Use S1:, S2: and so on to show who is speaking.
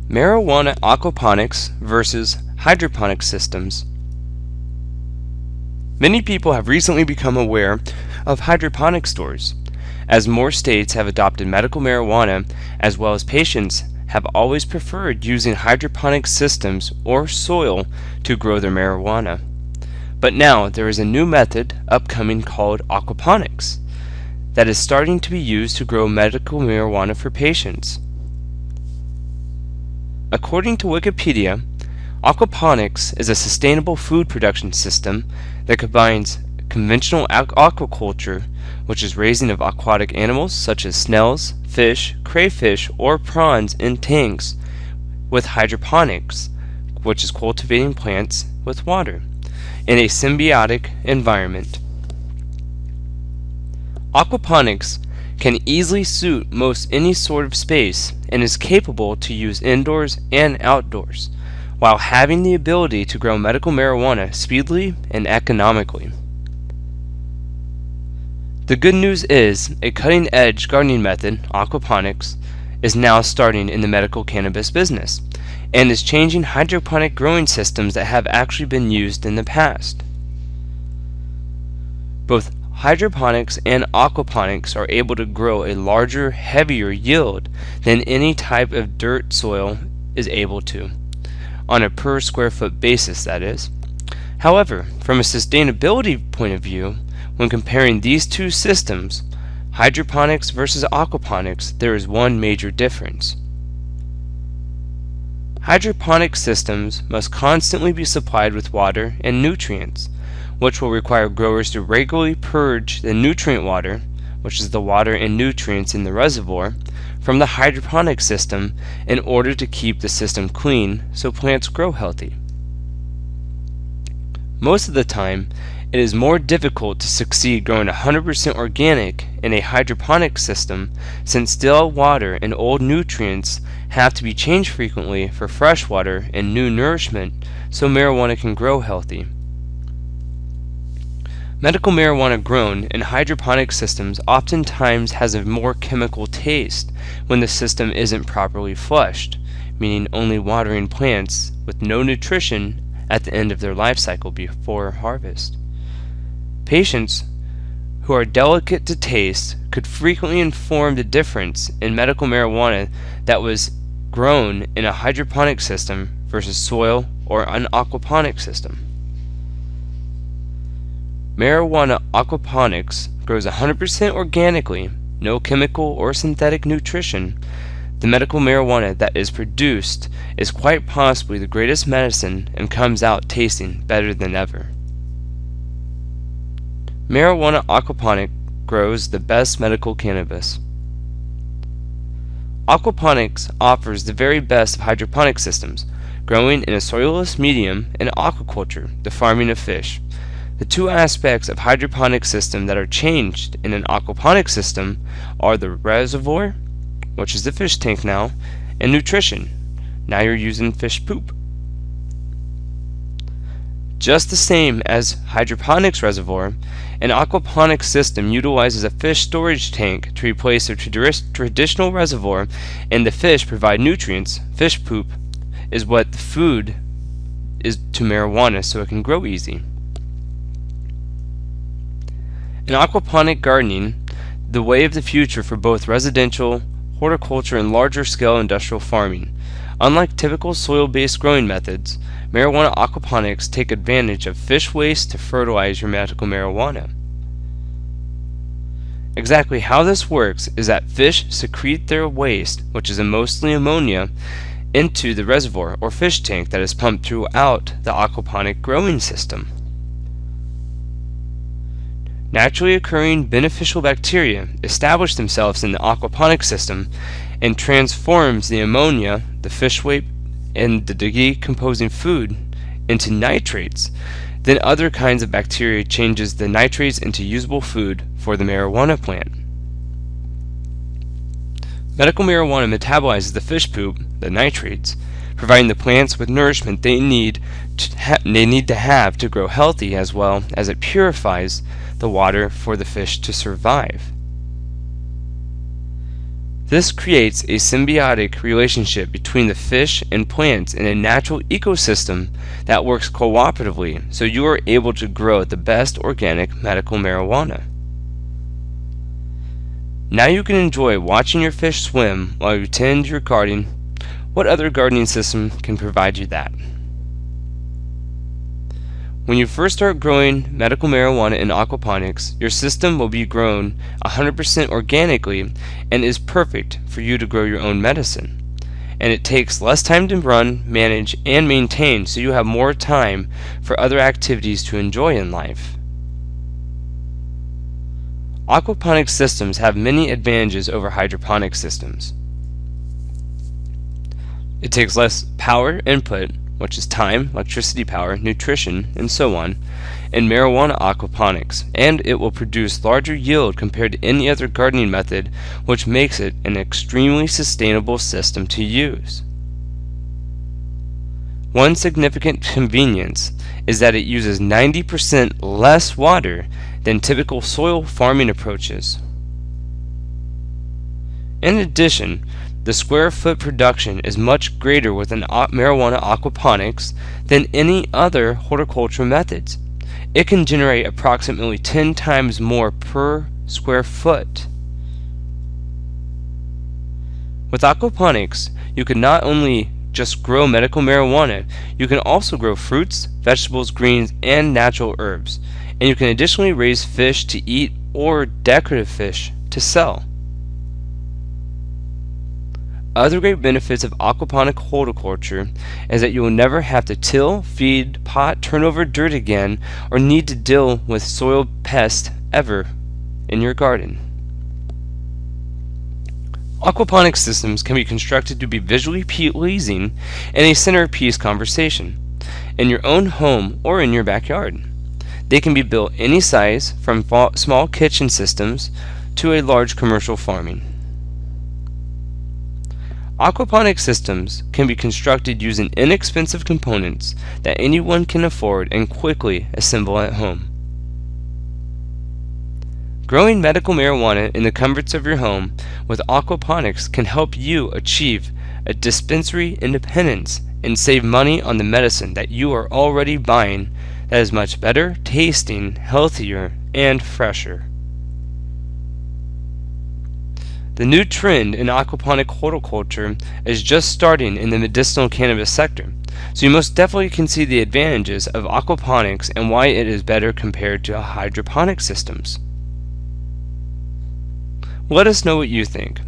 S1: Marijuana aquaponics versus hydroponic systems. Many people have recently become aware of hydroponic stores, as more states have adopted medical marijuana, as well as patients have always preferred using hydroponic systems or soil to grow their marijuana. But now there is a new method upcoming called aquaponics that is starting to be used to grow medical marijuana for patients. According to Wikipedia, aquaponics is a sustainable food production system that combines conventional aquaculture, which is raising of aquatic animals such as snails, fish, crayfish, or prawns in tanks, with hydroponics, which is cultivating plants with water, in a symbiotic environment. Aquaponics can easily suit most any sort of space and is capable to use indoors and outdoors, while having the ability to grow medical marijuana speedily and economically. The good news is a cutting-edge gardening method, aquaponics, is now starting in the medical cannabis business and is changing hydroponic growing systems that have actually been used in the past. Both hydroponics and aquaponics are able to grow a larger, heavier yield than any type of dirt soil is able to, on a per square foot basis, that is. However, from a sustainability point of view, when comparing these two systems, hydroponics versus aquaponics, there is one major difference. Hydroponic systems must constantly be supplied with water and nutrients, which will require growers to regularly purge the nutrient water, which is the water and nutrients in the reservoir, from the hydroponic system in order to keep the system clean so plants grow healthy. Most of the time, it is more difficult to succeed growing 100% organic in a hydroponic system, since still water and old nutrients have to be changed frequently for fresh water and new nourishment so marijuana can grow healthy. Medical marijuana grown in hydroponic systems oftentimes has a more chemical taste when the system isn't properly flushed, meaning only watering plants with no nutrition at the end of their life cycle before harvest. Patients who are delicate to taste could frequently inform the difference in medical marijuana that was grown in a hydroponic system versus soil or an aquaponic system. Marijuana aquaponics grows 100% organically, no chemical or synthetic nutrition. The medical marijuana that is produced is quite possibly the greatest medicine and comes out tasting better than ever. Marijuana aquaponic grows the best medical cannabis. Aquaponics offers the very best of hydroponic systems, growing in a soilless medium and aquaculture, the farming of fish. The two aspects of hydroponic system that are changed in an aquaponic system are the reservoir, which is the fish tank now, and nutrition. Now you're using fish poop. Just the same as hydroponics reservoir, an aquaponic system utilizes a fish storage tank to replace a traditional reservoir, and the fish provide nutrients. Fish poop is what the food is to marijuana so it can grow easy. In aquaponic gardening, the way of the future for both residential, horticulture, and larger scale industrial farming. Unlike typical soil-based growing methods, marijuana aquaponics take advantage of fish waste to fertilize your medical marijuana. Exactly how this works is that fish secrete their waste, which is mostly ammonia, into the reservoir or fish tank that is pumped throughout the aquaponic growing system. Naturally occurring beneficial bacteria establish themselves in the aquaponic system and transforms the ammonia, the fish waste, and the decomposing food into nitrates. Then other kinds of bacteria changes the nitrates into usable food for the marijuana plant. Medical marijuana metabolizes the fish poop, the nitrates, providing the plants with nourishment they need to have to grow healthy, as well as it purifies the water for the fish to survive. This creates a symbiotic relationship between the fish and plants in a natural ecosystem that works cooperatively, so you are able to grow the best organic medical marijuana. Now you can enjoy watching your fish swim while you tend your garden. What other gardening system can provide you that? When you first start growing medical marijuana in aquaponics, your system will be grown 100% organically and is perfect for you to grow your own medicine. And it takes less time to run, manage, and maintain, so you have more time for other activities to enjoy in life. Aquaponic systems have many advantages over hydroponic systems. It takes less power input, which is time, electricity, power, nutrition, and so on, in marijuana aquaponics, and it will produce larger yield compared to any other gardening method, which makes it an extremely sustainable system to use. One significant convenience is that it uses 90% less water than typical soil farming approaches. In addition, the square foot production is much greater with an marijuana aquaponics than any other horticultural methods. It can generate approximately 10 times more per square foot. With aquaponics, you can not only just grow medical marijuana, you can also grow fruits, vegetables, greens, and natural herbs. And you can additionally raise fish to eat or decorative fish to sell. Other great benefits of aquaponic horticulture is that you will never have to till, feed, pot, turn over dirt again, or need to deal with soil pests ever in your garden. Aquaponic systems can be constructed to be visually pleasing and a centerpiece conversation in your own home or in your backyard. They can be built any size, from small kitchen systems to a large commercial farming. Aquaponic systems can be constructed using inexpensive components that anyone can afford and quickly assemble at home. Growing medical marijuana in the comforts of your home with aquaponics can help you achieve a dispensary independence and save money on the medicine that you are already buying that is much better tasting, healthier, and fresher. The new trend in aquaponic horticulture is just starting in the medicinal cannabis sector, so you most definitely can see the advantages of aquaponics and why it is better compared to hydroponic systems. Let us know what you think.